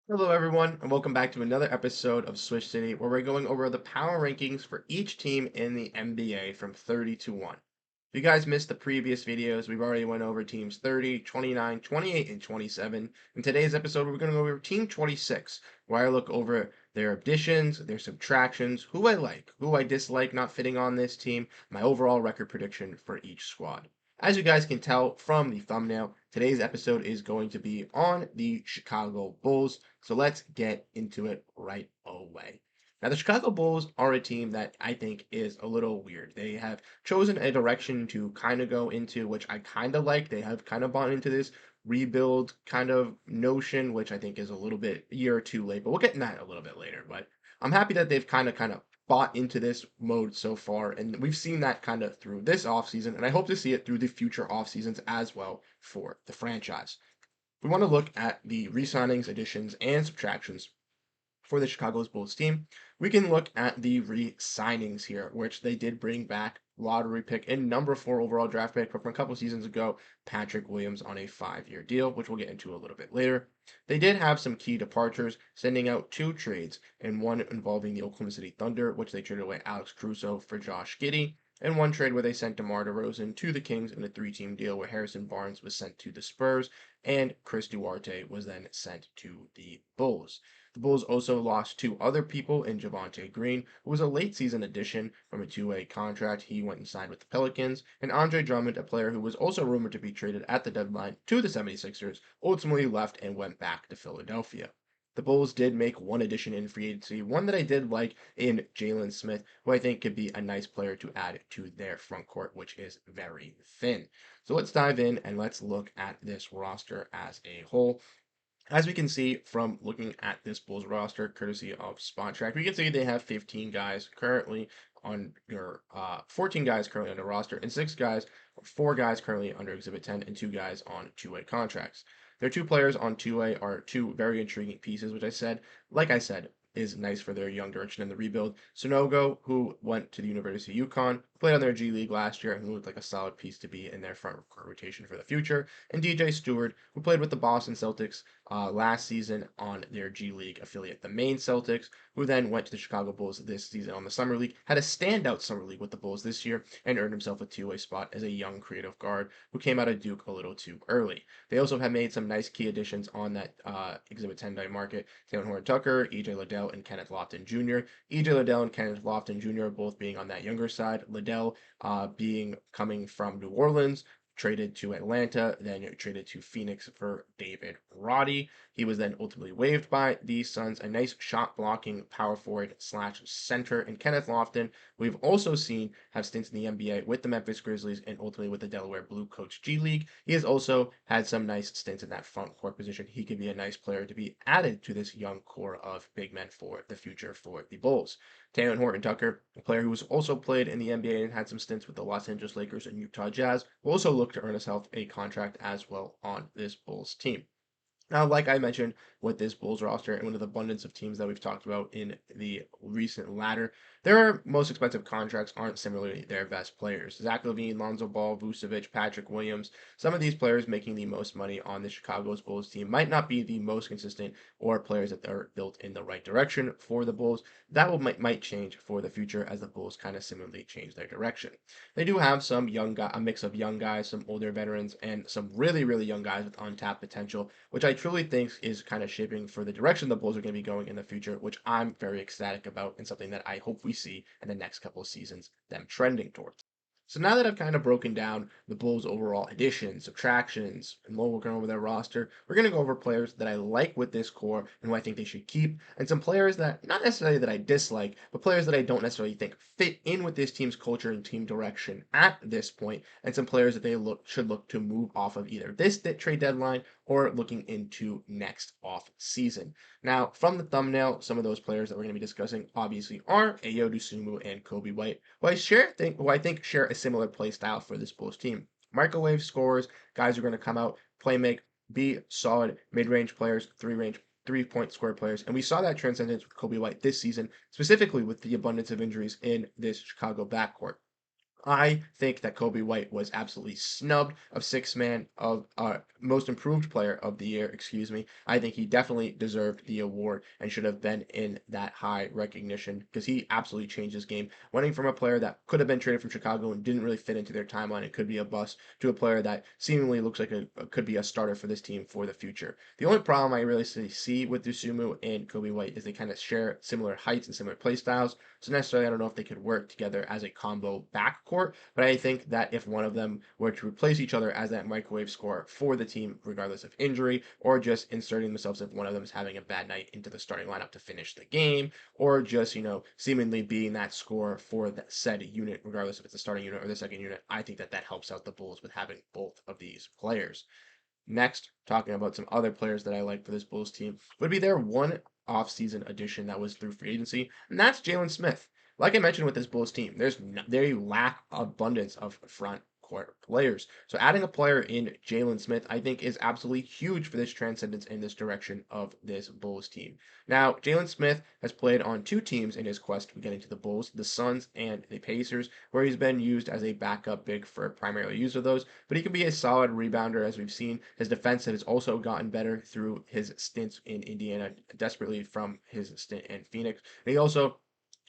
Hello, everyone, and welcome back to another episode of Swish City, where we're going over the power rankings for each team in the NBA from 30 to 1. If you guys missed the previous videos, we've already went over teams 30, 29, 28, and 27. In today's episode, we're going to go over team 26, where I look over their additions, their subtractions, who I like, who I dislike not fitting on this team, my overall record prediction for each squad. As you guys can tell from the thumbnail, today's episode is going to be on the Chicago Bulls. So let's get into it right away. Now, the Chicago Bulls are a team that I think is a little weird. They have chosen a direction to kind of go into, which I kind of like. They have kind of bought into this rebuild kind of notion, which I think is a little bit a year or two late, but we'll get in that a little bit later. But I'm happy that they've kind of bought into this mode so far, and we've seen that kind of through this offseason, and I hope to see it through the future off seasons as well for the franchise. We want to look at the re-signings, additions, and subtractions for the Chicago Bulls team. We can look at the re-signings here, which they did bring back lottery pick and number 4 overall draft pick from a couple seasons ago, Patrick Williams on a 5-year deal, which we'll get into a little bit later. They did have some key departures, sending out 2 trades, and one involving the Oklahoma City Thunder, which they traded away Alex Caruso for Josh Giddey, and one trade where they sent DeMar DeRozan to the Kings in a 3-team deal where Harrison Barnes was sent to the Spurs and Chris Duarte was then sent to the Bulls. The Bulls also lost 2 other people in Javonte Green, who was a late season addition from a 2-way contract. He went and signed with the Pelicans, and Andre Drummond, a player who was also rumored to be traded at the deadline to the 76ers, ultimately left and went back to Philadelphia. The Bulls did make one addition in free agency, one that I did like in Jalen Smith, who I think could be a nice player to add to their front court, which is very thin. So let's dive in and let's look at this roster as a whole. As we can see from looking at this Bulls roster, courtesy of Spot Track, we can see they have 15 guys currently on your 14 guys currently on the roster, and 4 guys currently under Exhibit 10, and 2 guys on 2-way contracts. Their 2 players on 2-way are 2 very intriguing pieces, which like I said, is nice for their young direction in the rebuild. Sonogo, who went to the University of UConn, played on their G League last year, and who looked like a solid piece to be in their front court rotation for the future. And DJ Stewart, who played with the Boston Celtics last season on their G League affiliate, the Maine Celtics, who then went to the Chicago Bulls this season on the Summer League, had a standout Summer League with the Bulls this year, and earned himself a 2-way spot as a young creative guard who came out of Duke a little too early. They also have made some nice key additions on that Exhibit 10 day market. Taylor Horton Tucker, EJ Liddell, and Kenneth Lofton Jr. EJ Liddell and Kenneth Lofton Jr. both being on that younger side. Liddell being coming from New Orleans, traded to Atlanta, then traded to Phoenix for David Roddy. He was then ultimately waived by the Suns. A nice shot blocking power forward slash center. And Kenneth Lofton, we've also seen have stints in the NBA with the Memphis Grizzlies and ultimately with the Delaware Blue Coats G League. He has also had some nice stints in that front court position. He could be a nice player to be added to this young core of big men for the future for the Bulls. Taylor Horton Tucker, a player who has also played in the NBA and had some stints with the Los Angeles Lakers and Utah Jazz, will also look to earn himself a contract as well on this Bulls team. Now, like I mentioned with this Bulls roster and with the abundance of teams that we've talked about in the recent ladder, their most expensive contracts aren't similarly their best players. Zach LaVine, Lonzo Ball, Vucevic, Patrick Williams, some of these players making the most money on the Chicago Bulls team might not be the most consistent or players that are built in the right direction for the Bulls. That might change for the future as the Bulls kind of similarly change their direction. They do have some a mix of young guys, some older veterans, and some really, really young guys with untapped potential, which I truly think is kind of shaping for the direction the Bulls are going to be going in the future, which I'm very ecstatic about and something that I hope we see in the next couple of seasons them trending towards. So now that I've kind of broken down the Bulls' overall additions, subtractions, and what we're going over their roster, we're going to go over players that I like with this core and who I think they should keep, and some players that not necessarily that I dislike, but players that I don't necessarily think fit in with this team's culture and team direction at this point, and some players that they should look to move off of either this trade deadline or looking into next off season. Now, from the thumbnail, some of those players that we're going to be discussing obviously are Ayo Dosunmu and Kobe White, who I think share a similar play style for this Bulls team. Microwave scorers, guys who are going to come out, play make, be solid mid-range players, 3-point score players. And we saw that transcendence with Kobe White this season, specifically with the abundance of injuries in this Chicago backcourt. I think that Kobe White was absolutely snubbed of six man of most improved player of the year, excuse me. I think he definitely deserved the award and should have been in that high recognition because he absolutely changed his game, winning from a player that could have been traded from Chicago and didn't really fit into their timeline and could be a bust to a player that seemingly looks like could be a starter for this team for the future. The only problem I really see with Dusumu and Kobe White is they kind of share similar heights and similar play styles. So necessarily, I don't know if they could work together as a combo backcourt, but I think that if one of them were to replace each other as that microwave scorer for the team, regardless of injury, or just inserting themselves if one of them is having a bad night into the starting lineup to finish the game, or just, seemingly being that scorer for that said unit, regardless if it's the starting unit or the second unit, I think that that helps out the Bulls with having both of these players. Next, talking about some other players that I like for this Bulls team, would be their one offseason addition that was through free agency, and that's Jalen Smith. Like I mentioned with this Bulls team, they lack abundance of front court players. So adding a player in Jalen Smith, I think, is absolutely huge for this transcendence in this direction of this Bulls team. Now, Jalen Smith has played on two teams in his quest to getting to the Bulls, the Suns and the Pacers, where he's been used as a backup big for primary use of those, but he can be a solid rebounder as we've seen. His defense has also gotten better through his stints in Indiana, desperately from his stint in Phoenix. And he also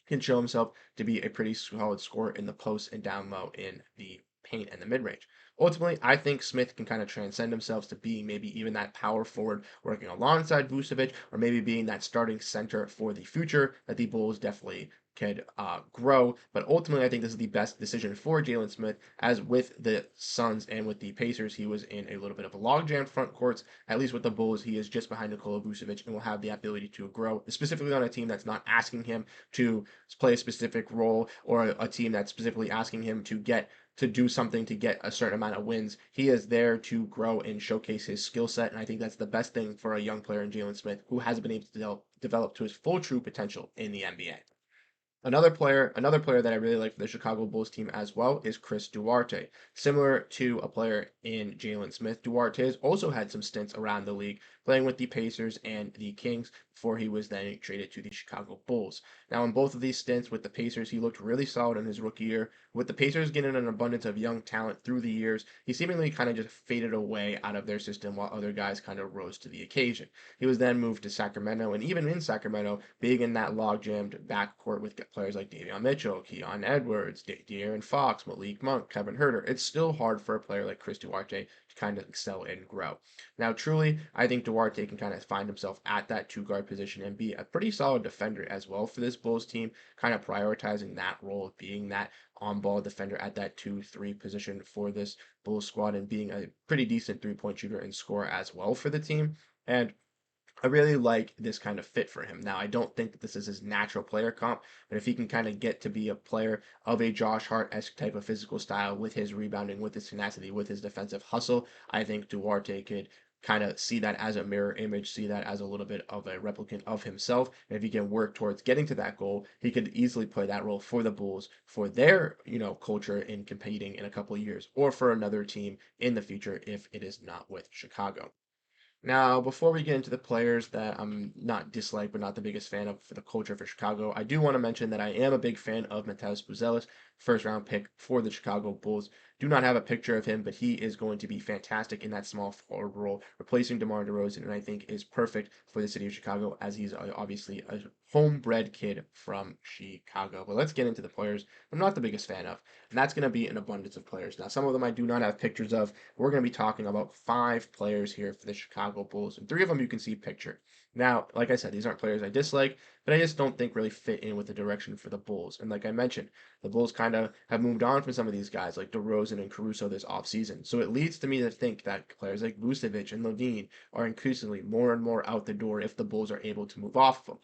can show himself to be a pretty solid scorer in the post and down low in the paint and the mid range. Ultimately, I think Smith can kind of transcend himself to being maybe even that power forward working alongside Vucevic, or maybe being that starting center for the future that the Bulls definitely could grow. But ultimately, I think this is the best decision for Jalen Smith, as with the Suns and with the Pacers, he was in a little bit of a logjam front courts. At least with the Bulls, he is just behind Nikola Vucevic and will have the ability to grow, specifically on a team that's not asking him to play a specific role, or a team that's specifically asking him to do something to get a certain amount of wins. He is there to grow and showcase his skill set, and I think that's the best thing for a young player in Jalen Smith who hasn't been able to develop to his full true potential in the NBA. Another player that I really like for the Chicago Bulls team as well is Chris Duarte. Similar to a player in Jalen Smith, Duarte has also had some stints around the league, playing with the Pacers and the Kings before he was then traded to the Chicago Bulls. Now, in both of these stints with the Pacers, he looked really solid in his rookie year. With the Pacers getting an abundance of young talent through the years, he seemingly kind of just faded away out of their system while other guys kind of rose to the occasion. He was then moved to Sacramento, and even in Sacramento, being in that log-jammed backcourt with players like Davion Mitchell, Keon Edwards, De'Aaron Fox, Malik Monk, Kevin Huerter, it's still hard for a player like Chris Duarte to kind of excel and grow. Now, truly, I think Duarte can kind of find himself at that two guard position and be a pretty solid defender as well for this Bulls team, kind of prioritizing that role of being that on ball defender at that 2-3 position for this Bulls squad and being a pretty decent 3-point shooter and scorer as well for the team. And I really like this kind of fit for him. Now, I don't think that this is his natural player comp, but if he can kind of get to be a player of a Josh Hart-esque type of physical style with his rebounding, with his tenacity, with his defensive hustle, I think Duarte could kind of see that as a mirror image, see that as a little bit of a replicant of himself. And if he can work towards getting to that goal, he could easily play that role for the Bulls, for their, culture in competing in a couple of years, or for another team in the future if it is not with Chicago. Now, before we get into the players that I'm not dislike but not the biggest fan of for the culture for Chicago, I do want to mention that I am a big fan of Matheus Buzelis, first round pick for the Chicago Bulls. Do not have a picture of him, but he is going to be fantastic in that small forward role, replacing DeMar DeRozan, and I think is perfect for the city of Chicago as he's obviously a homebred kid from Chicago. But let's get into the players I'm not the biggest fan of, and that's going to be an abundance of players. Now, some of them I do not have pictures of. We're going to be talking about 5 players here for the Chicago Bulls, and 3 of them you can see pictured. Now, like I said, these aren't players I dislike, but I just don't think really fit in with the direction for the Bulls. And like I mentioned, the Bulls kind of have moved on from some of these guys like DeRozan and Caruso this offseason. So it leads to me to think that players like Vucevic and Levine are increasingly more and more out the door if the Bulls are able to move off of them.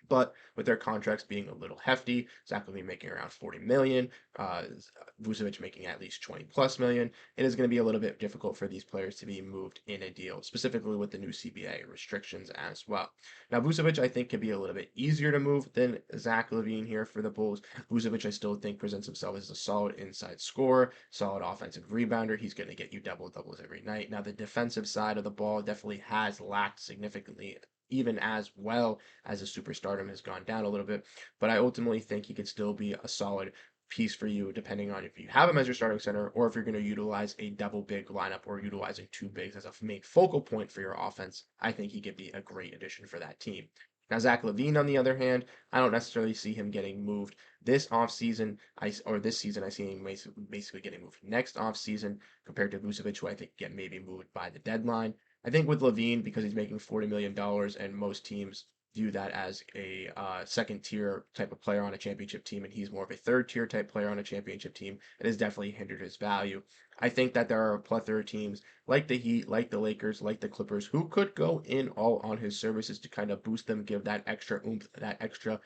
But with their contracts being a little hefty, Zach LaVine making around 40 million, Vucevic making at least 20 plus million, it is going to be a little bit difficult for these players to be moved in a deal, specifically with the new CBA restrictions as well. Now, Vucevic, I think, can be a little bit easier to move than Zach LaVine here for the Bulls. Vucevic, I still think, presents himself as a solid inside scorer, solid offensive rebounder. He's going to get you double doubles every night. Now, the defensive side of the ball definitely has lacked significantly, even as well as his superstardom has gone down a little bit. But I ultimately think he could still be a solid piece for you, depending on if you have him as your starting center or if you're going to utilize a double big lineup or utilizing two bigs as a main focal point for your offense. I think he could be a great addition for that team. Now, Zach LaVine, on the other hand, I don't necessarily see him getting moved this offseason. Or this season. I see him basically getting moved next offseason compared to Vucevic, who I think get maybe moved by the deadline. I think with LaVine, because he's making $40 million, and most teams view that as a second tier type of player on a championship team, and he's more of a third tier type player on a championship team, it has definitely hindered his value. I think that there are a plethora of teams like the Heat, like the Lakers, like the Clippers, who could go in all on his services to kind of boost them, give that extra oomph, that extra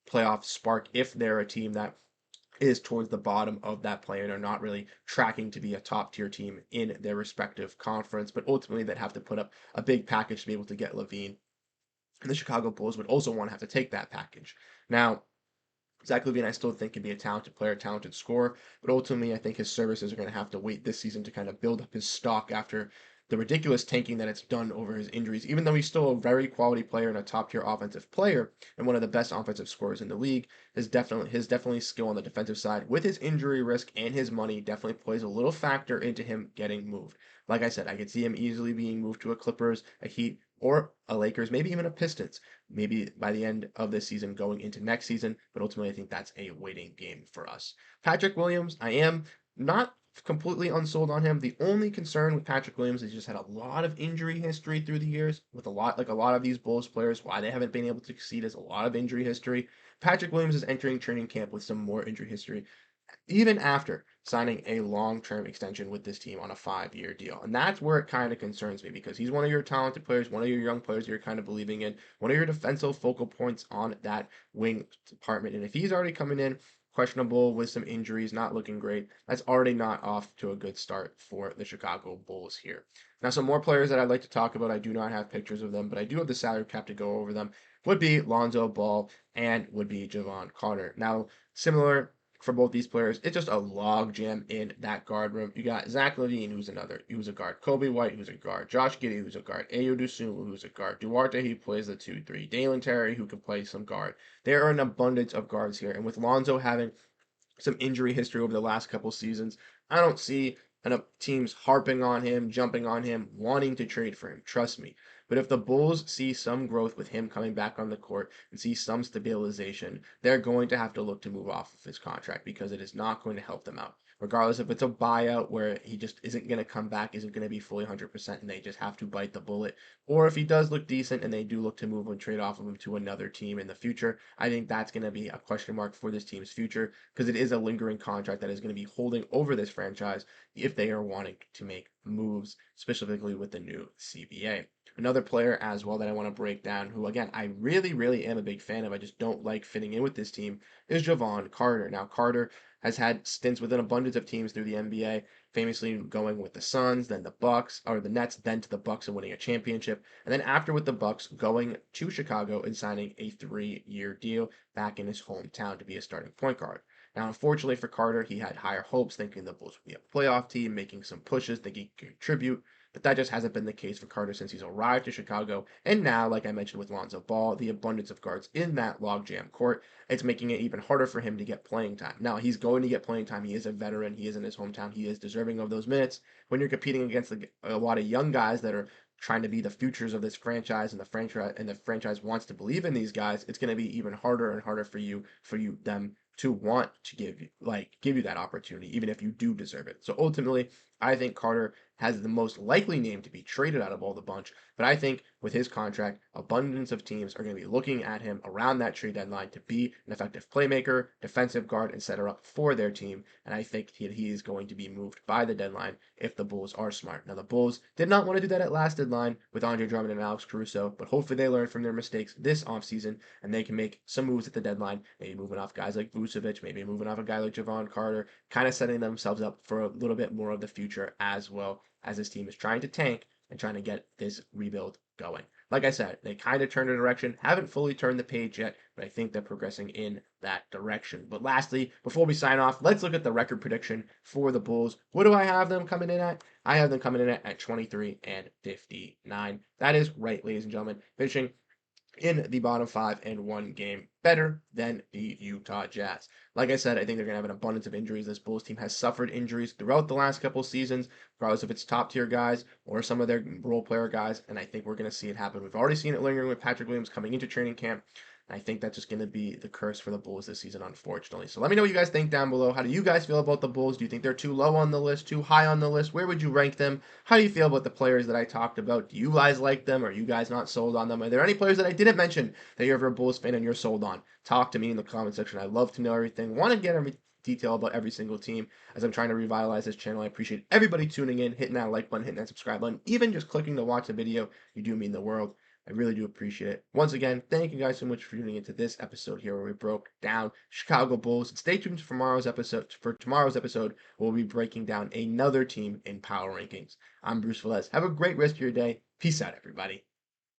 playoff spark if they're a team that is towards the bottom of that play and are not really tracking to be a top tier team in their respective conference, but ultimately they'd have to put up a big package to be able to get LaVine. And the Chicago Bulls would also want to have to take that package. Now, Zach LaVine, I still think can be a talented player, talented scorer, but ultimately I think his services are going to have to wait this season to kind of build up his stock after the ridiculous tanking that it's done over his injuries. Even though he's still a very quality player and a top tier offensive player and one of the best offensive scorers in the league, his definitely skill on the defensive side with his injury risk and his money definitely plays a little factor into him getting moved. Like I said, I could see him easily being moved to a Clippers, a Heat, or a Lakers, maybe even a Pistons, maybe by the end of this season going into next season, but ultimately I think that's a waiting game for us. Patrick Williams, I am not completely unsold on him. The only concern with Patrick Williams is he just had a lot of injury history through the years with a lot of these Bulls players. Why they haven't been able to succeed is a lot of injury history. Patrick Williams is entering training camp with some more injury history even after signing a long-term extension with this team on a 5-year deal. And that's where it kind of concerns me because he's one of your talented players, one of your young players you're kind of believing in, one of your defensive focal points on that wing department. And if he's already coming in questionable with some injuries, not looking great, that's already not off to a good start for the Chicago Bulls here. Now, some more players that I'd like to talk about, I do not have pictures of them, but I do have the salary cap to go over them, would be Lonzo Ball and would be Javon Carter. Now, similar for both these players, it's just a log jam in that guard room. You got Zach LaVine, who's a guard, Kobe White, who's a guard, Josh Giddey, who's a guard, Ayo Dosunmu, who's a guard, Duarte, who plays the 2-3, Dalen Terry, who can play some guard. There are an abundance of guards here, and with Lonzo having some injury history over the last couple seasons, I don't see enough teams harping on him, jumping on him, wanting to trade for him. Trust me. But if the Bulls see some growth with him coming back on the court and see some stabilization, they're going to have to look to move off of his contract because it is not going to help them out. Regardless if it's a buyout where he just isn't going to come back, isn't going to be fully 100%, and they just have to bite the bullet, or if he does look decent and they do look to move and trade off of him to another team in the future, I think that's going to be a question mark for this team's future because it is a lingering contract that is going to be holding over this franchise if they are wanting to make moves, specifically with the new CBA. Another player as well that I want to break down, who again I really, really am a big fan of, I just don't like fitting in with this team, is Javon Carter. Now Carter has had stints with an abundance of teams through the NBA, famously going with the Suns, then the Bucks, or the Nets, then to the Bucks and winning a championship, and then after with the Bucks going to Chicago and signing a 3-year deal back in his hometown to be a starting point guard. Now, unfortunately for Carter, he had higher hopes, thinking the Bulls would be a playoff team, making some pushes, thinking he could contribute. But that just hasn't been the case for Carter since he's arrived to Chicago. And now, like I mentioned with Lonzo Ball, the abundance of guards in that logjam court, it's making it even harder for him to get playing time. Now, he's going to get playing time. He is a veteran. He is in his hometown. He is deserving of those minutes. When you're competing against a lot of young guys that are trying to be the futures of this franchise, and the franchise wants to believe in these guys, it's going to be even harder and harder for you them to want to give you that opportunity, even if you do deserve it. So ultimately, I think Carter has the most likely name to be traded out of all the bunch. But I think with his contract, abundance of teams are going to be looking at him around that trade deadline to be an effective playmaker, defensive guard, etc. for their team. And I think he is going to be moved by the deadline if the Bulls are smart. Now, the Bulls did not want to do that at last deadline with Andre Drummond and Alex Caruso, but hopefully they learn from their mistakes this offseason and they can make some moves at the deadline, maybe moving off guys like Vucevic, maybe moving off a guy like Javon Carter, kind of setting themselves up for a little bit more of the future as well as this team is trying to tank and trying to get this rebuild going. Like I said, they kind of turned a direction, haven't fully turned the page yet, but I think they're progressing in that direction. But lastly, before we sign off, let's look at the record prediction for the Bulls. What do I have them coming in at? I have them coming in at 23-59. That is right, ladies and gentlemen, finishing in the bottom five and one game better than the Utah Jazz. Like I said, I think they're going to have an abundance of injuries. This Bulls team has suffered injuries throughout the last couple seasons, regardless if it's top tier guys or some of their role player guys. And I think we're going to see it happen. We've already seen it lingering with Patrick Williams coming into training camp. And I think that's just going to be the curse for the Bulls this season, unfortunately. So let me know what you guys think down below. How do you guys feel about the Bulls? Do you think they're too low on the list, too high on the list? Where would you rank them? How do you feel about the players that I talked about? Do you guys like them? Are you guys not sold on them? Are there any players that I didn't mention that you're ever a Bulls fan and you're sold on? Talk to me in the comment section. I love to know everything. Want to get every detail about every single team as I'm trying to revitalize this channel. I appreciate everybody tuning in, hitting that like button, hitting that subscribe button, even just clicking to watch the video. You do mean the world. I really do appreciate it. Once again, thank you guys so much for tuning into this episode here where we broke down Chicago Bulls. And stay tuned for tomorrow's episode. We'll be breaking down another team in power rankings. I'm Bruce Velez. Have a great rest of your day. Peace out, everybody.